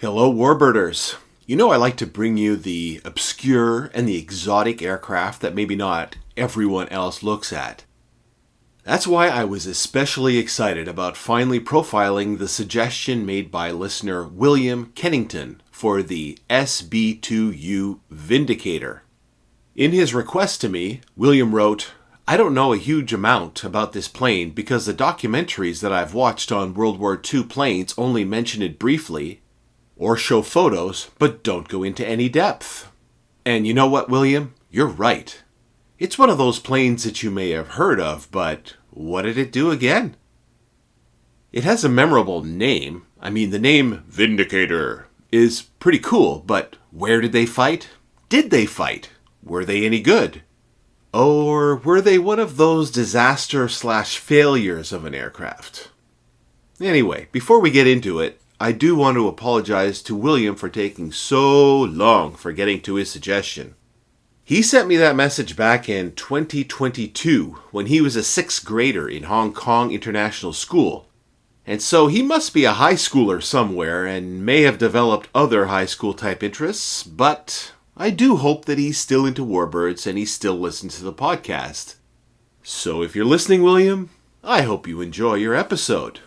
Hello, Warbirders. You know I like to bring you the obscure and the exotic aircraft that maybe not everyone else looks at. That's why I was especially excited about finally profiling the suggestion made by listener William Kennington for the SB2U Vindicator. In his request to me, William wrote, "I don't know a huge amount about this plane because the documentaries that I've watched on World War II planes only mention it briefly, or show photos, but don't go into any depth." And you know what, William? You're right. It's one of those planes that you may have heard of, but what did it do again? It has a memorable name. The name Vindicator is pretty cool, but where did they fight? Did they fight? Were they any good? Or were they one of those disaster/failures of an aircraft? Anyway, before we get into it, I do want to apologize to William for taking so long for getting to his suggestion. He sent me that message back in 2022 when he was a 6th grader in Hong Kong International School. And so he must be a high schooler somewhere and may have developed other high school type interests, but I do hope that he's still into warbirds and he still listens to the podcast. So if you're listening, William, I hope you enjoy your episode.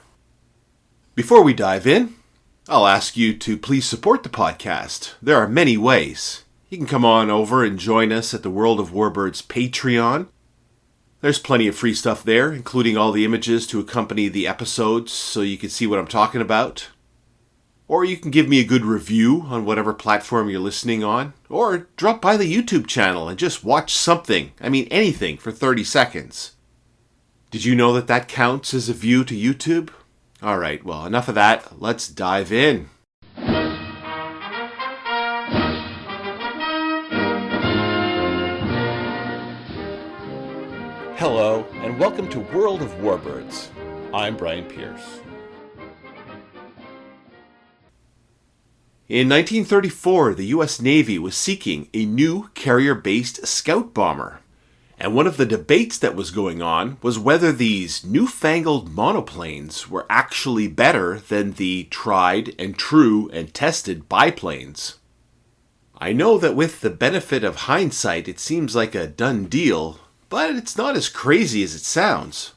Before we dive in, I'll ask you to please support the podcast. There are many ways. You can come on over and join us at the World of Warbirds Patreon. There's plenty of free stuff there, including all the images to accompany the episodes so you can see what I'm talking about. Or you can give me a good review on whatever platform you're listening on. Or drop by the YouTube channel and just watch something, anything, for 30 seconds. Did you know that counts as a view to YouTube? Alright, well, enough of that. Let's dive in. Hello, and welcome to World of Warbirds. I'm Brian Pierce. In 1934, the U.S. Navy was seeking a new carrier-based scout bomber. And one of the debates that was going on was whether these newfangled monoplanes were actually better than the tried and true and tested biplanes. I know that with the benefit of hindsight it seems like a done deal, but it's not as crazy as it sounds.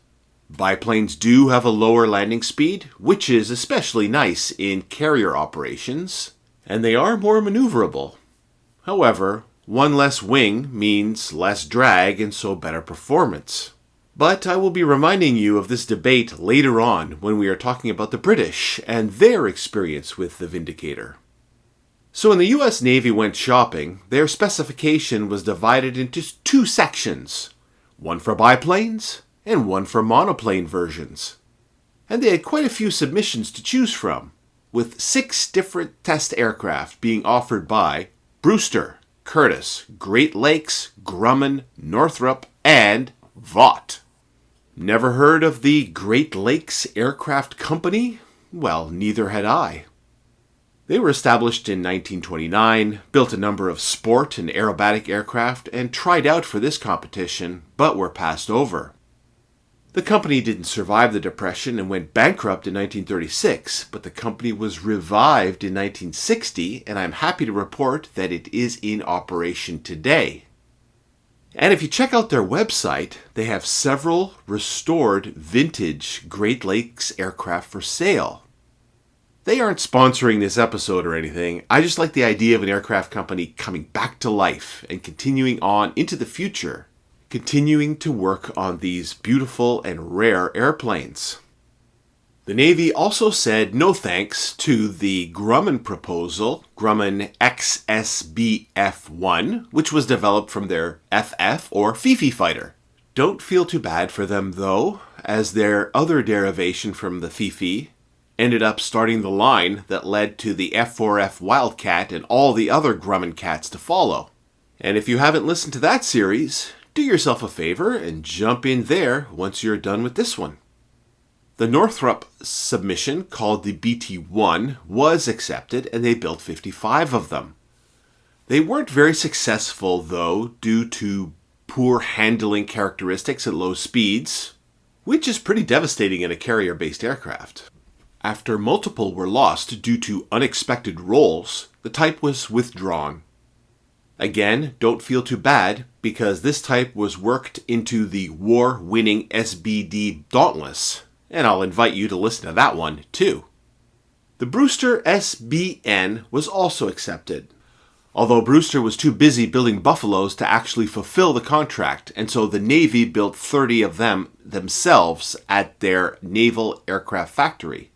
Biplanes do have a lower landing speed, which is especially nice in carrier operations, and they are more maneuverable. However, one less wing means less drag and so better performance. But I will be reminding you of this debate later on when we are talking about the British and their experience with the Vindicator. So when the US Navy went shopping, their specification was divided into 2 sections, one for biplanes and one for monoplane versions. And they had quite a few submissions to choose from, with 6 different test aircraft being offered by Brewster, Curtiss, Great Lakes, Grumman, Northrop, and Vought. Never heard of the Great Lakes Aircraft Company? Well, neither had I. They were established in 1929, built a number of sport and aerobatic aircraft, and tried out for this competition, but were passed over. The company didn't survive the Depression and went bankrupt in 1936, but the company was revived in 1960, and I'm happy to report that it is in operation today. And if you check out their website, they have several restored vintage Great Lakes aircraft for sale. They aren't sponsoring this episode or anything. I just like the idea of an aircraft company coming back to life and continuing on into the future, continuing to work on these beautiful and rare airplanes. The Navy also said no thanks to the Grumman proposal, Grumman XSBF-1, which was developed from their FF or Fifi fighter. Don't feel too bad for them though, as their other derivation from the Fifi ended up starting the line that led to the F4F Wildcat and all the other Grumman cats to follow. And if you haven't listened to that series, do yourself a favor and jump in there once you're done with this one. The Northrop submission, called the BT-1, was accepted and they built 55 of them. They weren't very successful though due to poor handling characteristics at low speeds, which is pretty devastating in a carrier-based aircraft. After multiple were lost due to unexpected rolls, the type was withdrawn. Again, don't feel too bad, because this type was worked into the war-winning SBD Dauntless, and I'll invite you to listen to that one too. The Brewster SBN was also accepted, although Brewster was too busy building Buffaloes to actually fulfill the contract, and so the Navy built 30 of them themselves at their Naval Aircraft Factory.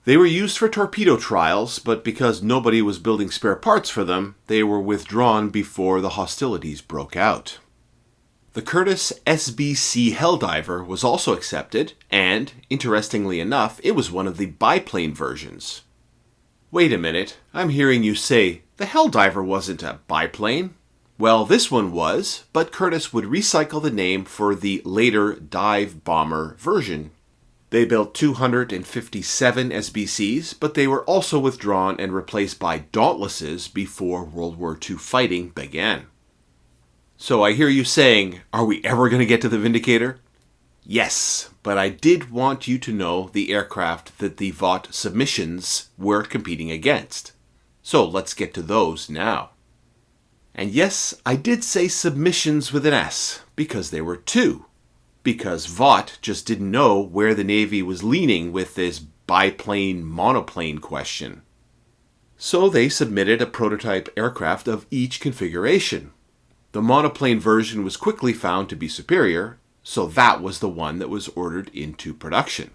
They were used for torpedo trials, but because nobody was building spare parts for them, they were withdrawn before the hostilities broke out. The Curtiss SBC Helldiver was also accepted, and, interestingly enough, it was one of the biplane versions. Wait a minute, I'm hearing you say, the Helldiver wasn't a biplane. Well, this one was, but Curtiss would recycle the name for the later dive bomber version. They built 257 SBCs, but they were also withdrawn and replaced by Dauntlesses before World War II fighting began. So I hear you saying, are we ever going to get to the Vindicator? Yes, but I did want you to know the aircraft that the Vought submissions were competing against. So let's get to those now. And yes, I did say submissions with an S, because there were two. Because Vought just didn't know where the Navy was leaning with this biplane monoplane question. So they submitted a prototype aircraft of each configuration. The monoplane version was quickly found to be superior, so that was the one that was ordered into production.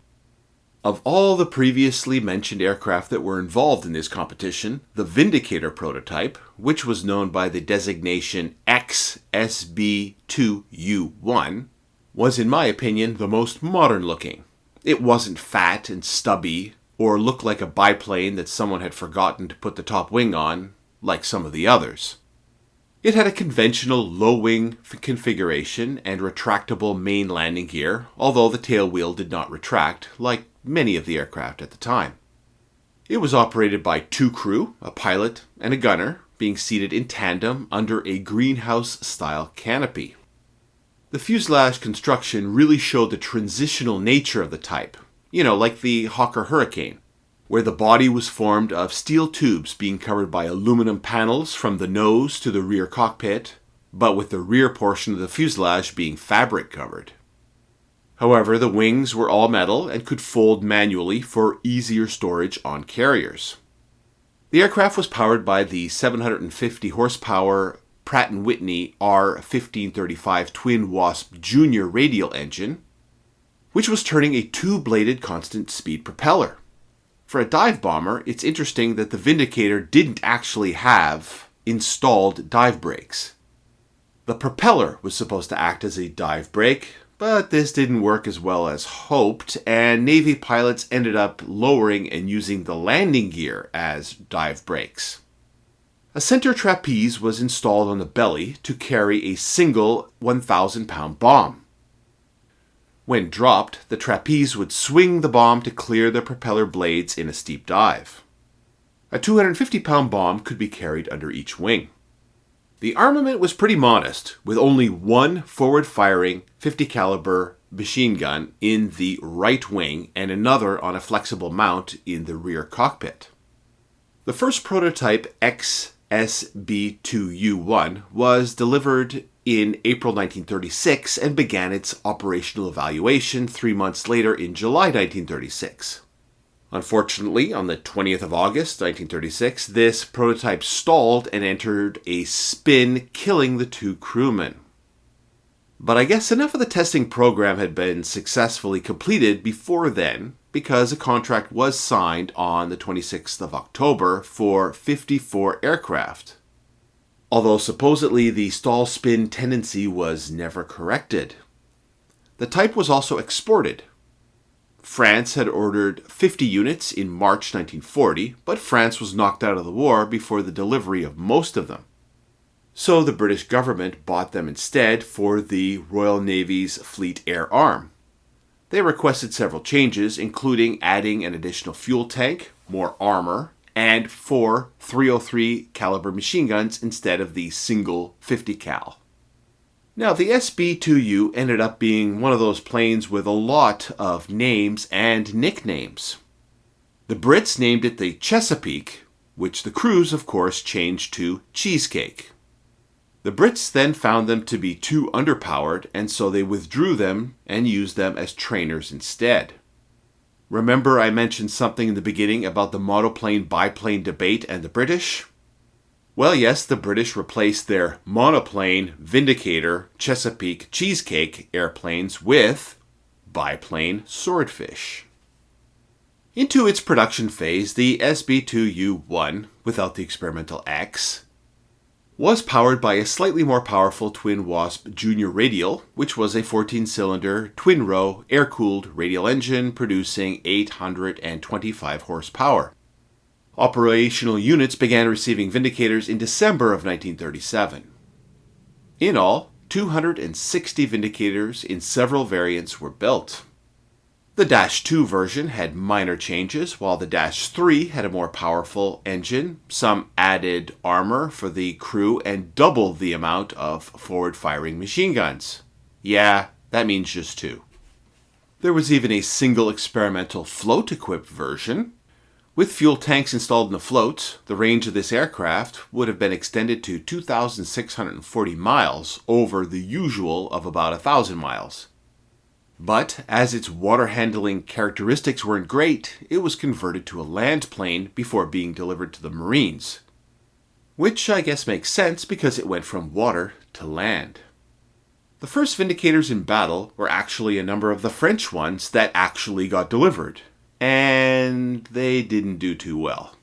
Of all the previously mentioned aircraft that were involved in this competition, the Vindicator prototype, which was known by the designation SB2U1, was in my opinion the most modern looking. It wasn't fat and stubby, or looked like a biplane that someone had forgotten to put the top wing on, like some of the others. It had a conventional low-wing configuration and retractable main landing gear, although the tail wheel did not retract, like many of the aircraft at the time. It was operated by two crew, a pilot and a gunner, being seated in tandem under a greenhouse-style canopy. The fuselage construction really showed the transitional nature of the type, like the Hawker Hurricane, where the body was formed of steel tubes being covered by aluminum panels from the nose to the rear cockpit, but with the rear portion of the fuselage being fabric covered. However, the wings were all metal and could fold manually for easier storage on carriers. The aircraft was powered by the 750 horsepower Pratt & Whitney R1535 Twin Wasp Junior radial engine, which was turning a two-bladed constant-speed propeller. For a dive bomber, it's interesting that the Vindicator didn't actually have installed dive brakes. The propeller was supposed to act as a dive brake, but this didn't work as well as hoped, and Navy pilots ended up lowering and using the landing gear as dive brakes. A center trapeze was installed on the belly to carry a single 1,000-pound bomb. When dropped, the trapeze would swing the bomb to clear the propeller blades in a steep dive. A 250-pound bomb could be carried under each wing. The armament was pretty modest, with only one forward-firing 50 caliber machine gun in the right wing and another on a flexible mount in the rear cockpit. The first prototype SB2U1 was delivered in April 1936 and began its operational evaluation 3 months later in July 1936. Unfortunately, on the 20th of August 1936, this prototype stalled and entered a spin, killing the two crewmen. But I guess enough of the testing program had been successfully completed before then, because a contract was signed on the 26th of October for 54 aircraft. Although supposedly the stall spin tendency was never corrected. The type was also exported. France had ordered 50 units in March 1940, but France was knocked out of the war before the delivery of most of them. So the British government bought them instead for the Royal Navy's Fleet Air Arm. They requested several changes, including adding an additional fuel tank, more armor, and 4 .303 caliber machine guns instead of the single 50 cal. Now, the SB2U ended up being one of those planes with a lot of names and nicknames. The Brits named it the Chesapeake, which the crews, of course, changed to Cheesecake. The Brits then found them to be too underpowered, and so they withdrew them and used them as trainers instead. Remember I mentioned something in the beginning about the monoplane-biplane debate and the British? Well, yes, the British replaced their monoplane, Vindicator, Chesapeake, Cheesecake airplanes with biplane Swordfish. Into its production phase, the SB2U-1, without the experimental X, was powered by a slightly more powerful Twin Wasp Junior radial, which was a 14-cylinder, twin-row, air-cooled radial engine producing 825 horsepower. Operational units began receiving Vindicators in December of 1937. In all, 260 Vindicators in several variants were built. The Dash 2 version had minor changes, while the Dash 3 had a more powerful engine, some added armor for the crew, and double the amount of forward-firing machine guns. Yeah, that means just 2. There was even a single experimental float-equipped version. With fuel tanks installed in the float, the range of this aircraft would have been extended to 2,640 miles over the usual of about 1,000 miles. But as its water handling characteristics weren't great, it was converted to a land plane before being delivered to the Marines. Which I guess makes sense because it went from water to land. The first Vindicators in battle were actually a number of the French ones that actually got delivered, and they didn't do too well.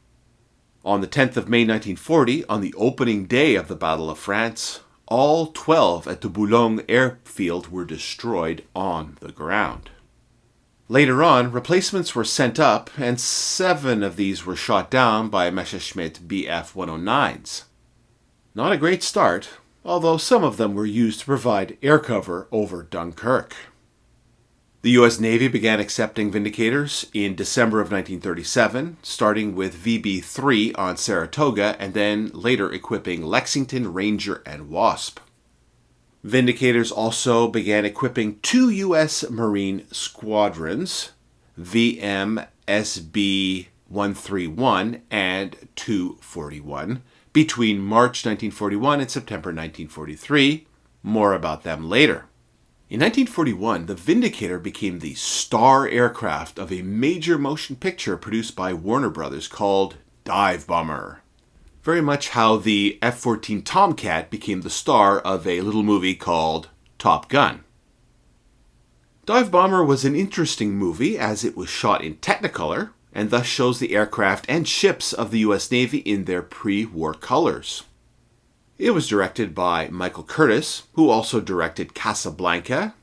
On the 10th of May 1940, on the opening day of the Battle of France, all 12 at the Boulogne airfield were destroyed on the ground. Later on, replacements were sent up, and 7 of these were shot down by Messerschmitt Bf-109s. Not a great start, although some of them were used to provide air cover over Dunkirk. The U.S. Navy began accepting Vindicators in December of 1937, starting with VB-3 on Saratoga and then later equipping Lexington, Ranger, and Wasp. Vindicators also began equipping 2 U.S. Marine squadrons, VM SB131 and 241, between March 1941 and September 1943. More about them later. In 1941, the Vindicator became the star aircraft of a major motion picture produced by Warner Brothers called Dive Bomber. Very much how the F-14 Tomcat became the star of a little movie called Top Gun. Dive Bomber was an interesting movie as it was shot in Technicolor and thus shows the aircraft and ships of the U.S. Navy in their pre-war colors. It was directed by Michael Curtis, who also directed Casablanca,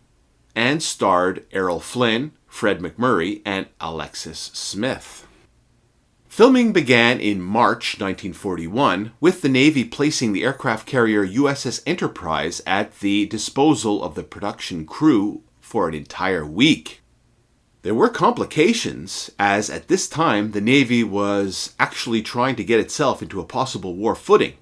and starred Errol Flynn, Fred McMurray, and Alexis Smith. Filming began in March 1941, with the Navy placing the aircraft carrier USS Enterprise at the disposal of the production crew for an entire week. There were complications, as at this time the Navy was actually trying to get itself into a possible war footing.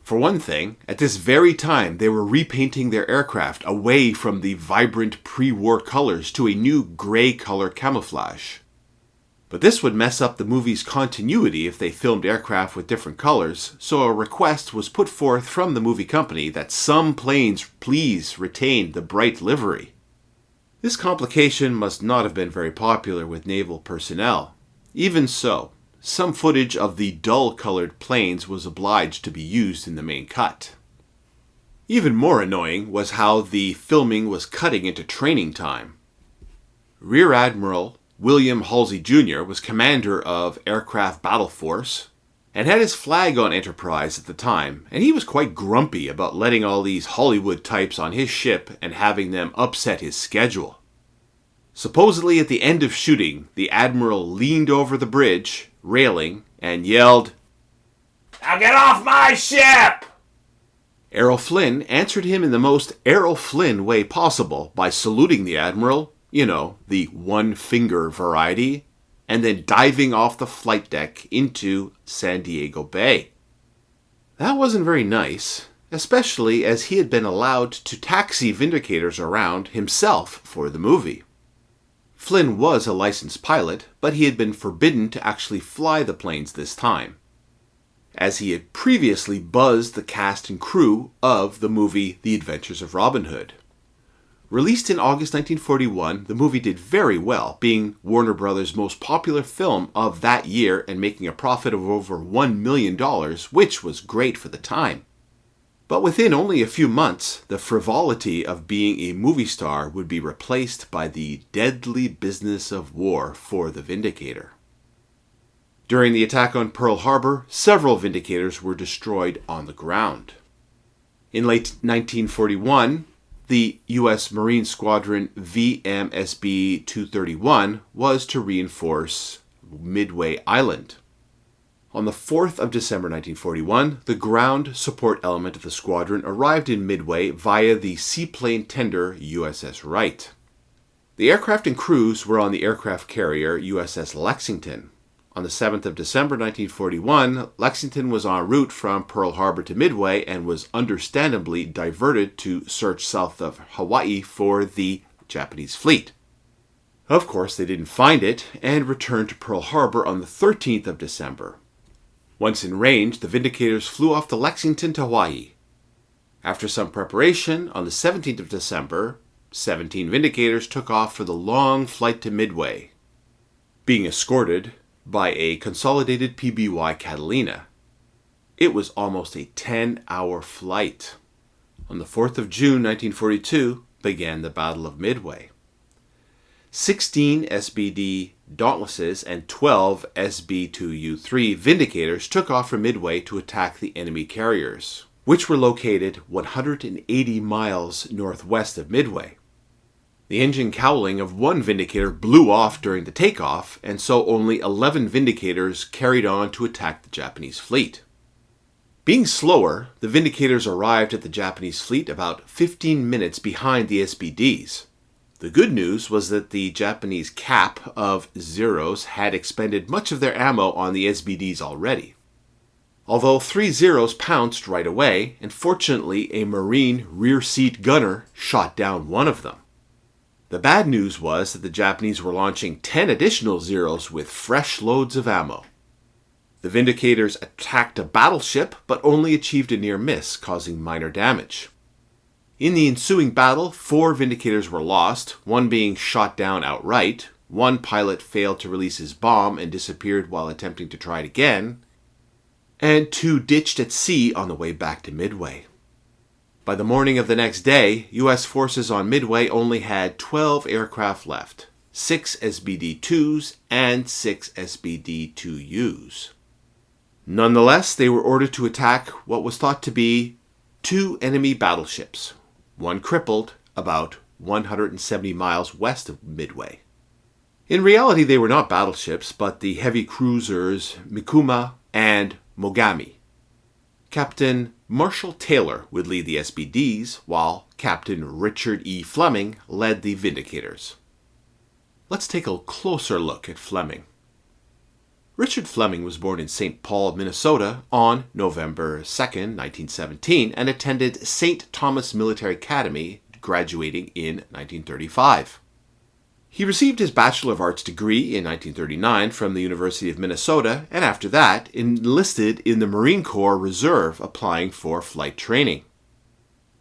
For one thing, at this very time they were repainting their aircraft away from the vibrant pre-war colors to a new gray color camouflage. But this would mess up the movie's continuity if they filmed aircraft with different colors, so a request was put forth from the movie company that some planes please retain the bright livery. This complication must not have been very popular with naval personnel. Even so, some footage of the dull-colored planes was obliged to be used in the main cut. Even more annoying was how the filming was cutting into training time. Rear Admiral William Halsey Jr. was commander of Aircraft Battle Force and had his flag on Enterprise at the time, and he was quite grumpy about letting all these Hollywood types on his ship and having them upset his schedule. Supposedly at the end of shooting, the Admiral leaned over the bridge, railing, and yelled, "Now get off my ship!" Errol Flynn answered him in the most Errol Flynn way possible by saluting the Admiral, the one-finger variety, and then diving off the flight deck into San Diego Bay. That wasn't very nice, especially as he had been allowed to taxi Vindicators around himself for the movie. Flynn was a licensed pilot, but he had been forbidden to actually fly the planes this time, as he had previously buzzed the cast and crew of the movie The Adventures of Robin Hood. Released in August 1941, the movie did very well, being Warner Brothers' most popular film of that year and making a profit of over $1 million, which was great for the time. But within only a few months, the frivolity of being a movie star would be replaced by the deadly business of war for the Vindicator. During the attack on Pearl Harbor, several Vindicators were destroyed on the ground. In late 1941, the U.S. Marine Squadron SB2U was to reinforce Midway Island. On the 4th of December 1941, the ground support element of the squadron arrived in Midway via the seaplane tender USS Wright. The aircraft and crews were on the aircraft carrier USS Lexington. On the 7th of December 1941, Lexington was en route from Pearl Harbor to Midway and was understandably diverted to search south of Hawaii for the Japanese fleet. Of course, they didn't find it and returned to Pearl Harbor on the 13th of December. Once in range, the Vindicators flew off to Lexington to Hawaii. After some preparation, on the 17th of December, 17 Vindicators took off for the long flight to Midway, being escorted by a consolidated PBY Catalina. It was almost a 10-hour flight. On the 4th of June 1942 began the Battle of Midway. 16 SBD Dauntlesses and 12 SB2U Vindicators took off from Midway to attack the enemy carriers, which were located 180 miles northwest of Midway. The engine cowling of one Vindicator blew off during the takeoff, and so only 11 Vindicators carried on to attack the Japanese fleet. Being slower, the Vindicators arrived at the Japanese fleet about 15 minutes behind the SBDs. The good news was that the Japanese cap of Zeros had expended much of their ammo on the SBDs already. Although 3 Zeros pounced right away, and fortunately a Marine rear seat gunner shot down one of them. The bad news was that the Japanese were launching 10 additional Zeros with fresh loads of ammo. The Vindicators attacked a battleship, but only achieved a near miss, causing minor damage. In the ensuing battle, 4 Vindicators were lost, one being shot down outright, one pilot failed to release his bomb and disappeared while attempting to try it again, and 2 ditched at sea on the way back to Midway. By the morning of the next day, U.S. forces on Midway only had 12 aircraft left, 6 SBD-2s and 6 SBD-2Us. Nonetheless, they were ordered to attack what was thought to be 2 enemy battleships, one crippled about 170 miles west of Midway. In reality, they were not battleships, but the heavy cruisers Mikuma and Mogami. Captain Marshall Taylor would lead the SBDs, while Captain Richard E. Fleming led the Vindicators. Let's take a closer look at Fleming. Richard Fleming was born in St. Paul, Minnesota on November 2, 1917, and attended St. Thomas Military Academy, graduating in 1935. He received his Bachelor of Arts degree in 1939 from the University of Minnesota, and after that enlisted in the Marine Corps Reserve, applying for flight training.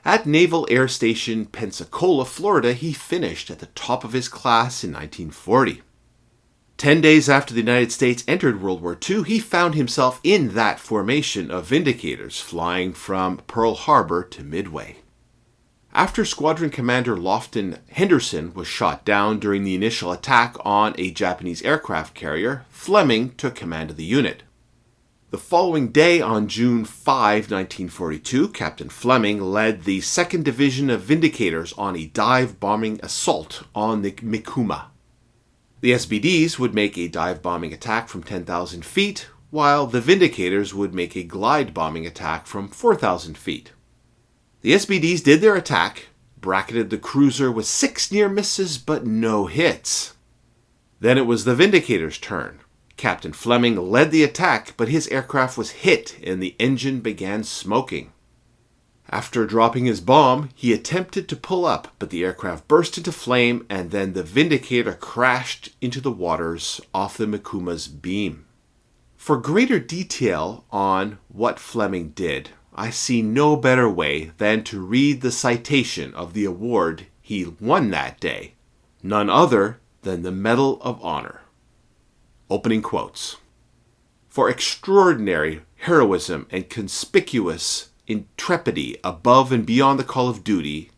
At Naval Air Station Pensacola, Florida, he finished at the top of his class in 1940. 10 days after the United States entered World War II, he found himself in that formation of Vindicators, flying from Pearl Harbor to Midway. After Squadron Commander Lofton Henderson was shot down during the initial attack on a Japanese aircraft carrier, Fleming took command of the unit. The following day, on June 5, 1942, Captain Fleming led the 2nd Division of Vindicators on a dive-bombing assault on the Mikuma. The SBDs would make a dive-bombing attack from 10,000 feet, while the Vindicators would make a glide-bombing attack from 4,000 feet. The SBDs did their attack, bracketed the cruiser with 6 near misses but no hits. Then it was the Vindicators' turn. Captain Fleming led the attack, but his aircraft was hit and the engine began smoking. After dropping his bomb, he attempted to pull up, but the aircraft burst into flame and then the Vindicator crashed into the waters off the Mikuma's beam. For greater detail on what Fleming did, I see no better way than to read the citation of the award he won that day, none other than the Medal of Honor. Opening quotes. For extraordinary heroism and conspicuous intrepidity above and beyond the call of duty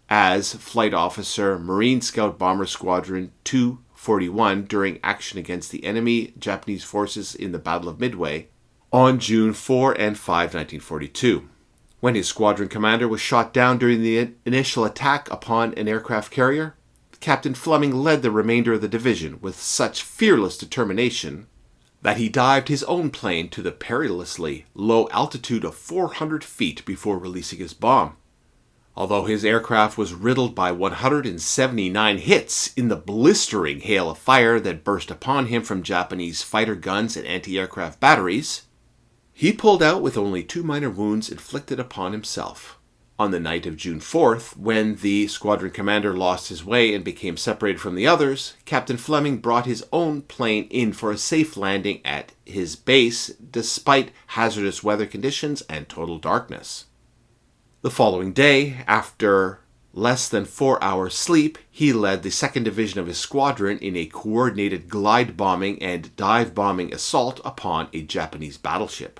as Flight Officer Marine Scout Bomber Squadron 241 during action against the enemy Japanese forces in the Battle of Midway on June 4 and 5, 1942. When his squadron commander was shot down during the initial attack upon an aircraft carrier, Captain Fleming led the remainder of the division with such fearless determination that he dived his own plane to the perilously low altitude of 400 feet before releasing his bomb. Although his aircraft was riddled by 179 hits in the blistering hail of fire that burst upon him from Japanese fighter guns and anti-aircraft batteries, he pulled out with only 2 minor wounds inflicted upon himself. On the night of June 4th, when the squadron commander lost his way and became separated from the others, Captain Fleming brought his own plane in for a safe landing at his base despite hazardous weather conditions and total darkness. The following day, after less than 4 hours sleep, he led the 2nd Division of his squadron in a coordinated glide bombing and dive bombing assault upon a Japanese battleship.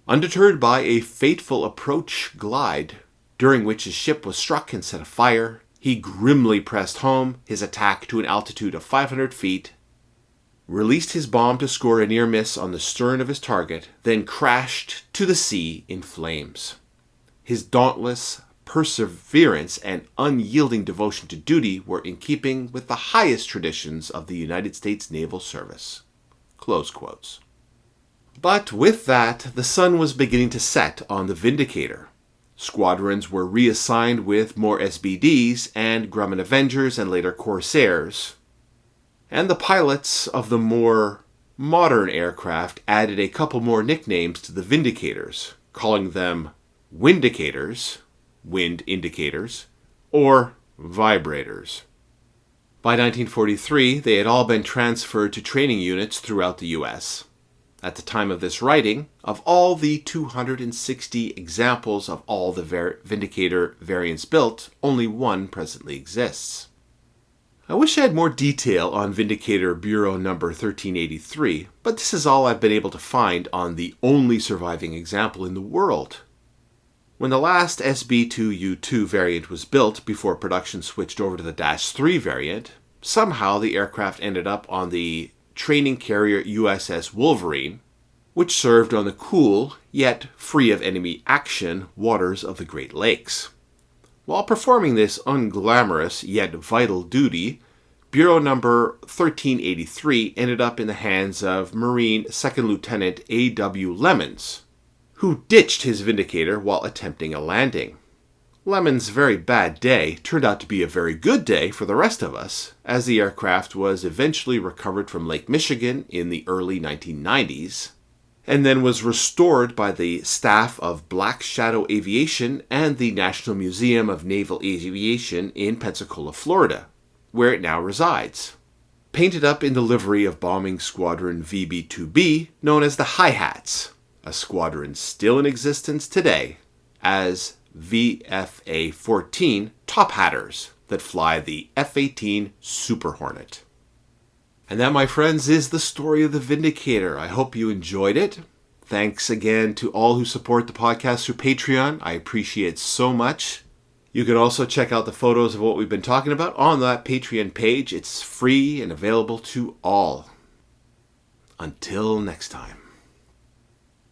Undeterred by a fateful approach glide, during which his ship was struck and set afire, he grimly pressed home his attack to an altitude of 500 feet, released his bomb to score a near miss on the stern of his target, then crashed to the sea in flames. His dauntless perseverance and unyielding devotion to duty were in keeping with the highest traditions of the United States Naval Service. Close quotes. But with that, the sun was beginning to set on the Vindicator. Squadrons were reassigned with more SBDs and Grumman Avengers and later Corsairs. And the pilots of the more modern aircraft added a couple more nicknames to the Vindicators, calling them Windicators, wind indicators, or Vibrators. By 1943, they had all been transferred to training units throughout the U.S. At the time of this writing, of all the 260 examples of all the Vindicator variants built, only one presently exists. I wish I had more detail on Vindicator Bureau number 1383, but this is all I've been able to find on the only surviving example in the world. When the last SB2U variant was built before production switched over to the -3 variant, somehow the aircraft ended up on the training carrier USS Wolverine, which served on the cool, yet free of enemy action, waters of the Great Lakes. While performing this unglamorous yet vital duty, Bureau number 1383 ended up in the hands of Marine 2nd Lieutenant A.W. Lemons, who ditched his Vindicator while attempting a landing. Lemon's very bad day turned out to be a very good day for the rest of us, as the aircraft was eventually recovered from Lake Michigan in the early 1990s, and then was restored by the staff of Black Shadow Aviation and the National Museum of Naval Aviation in Pensacola, Florida, where it now resides. Painted up in the livery of Bombing Squadron VB2B, known as the Hi-Hats, a squadron still in existence today as VFA-14 Top Hatters that fly the F-18 Super Hornet. And that, my friends, is the story of the Vindicator. I hope you enjoyed it. Thanks again to all who support the podcast through Patreon. I appreciate it so much. You can also check out the photos of what we've been talking about on that Patreon page. It's free and available to all. Until next time.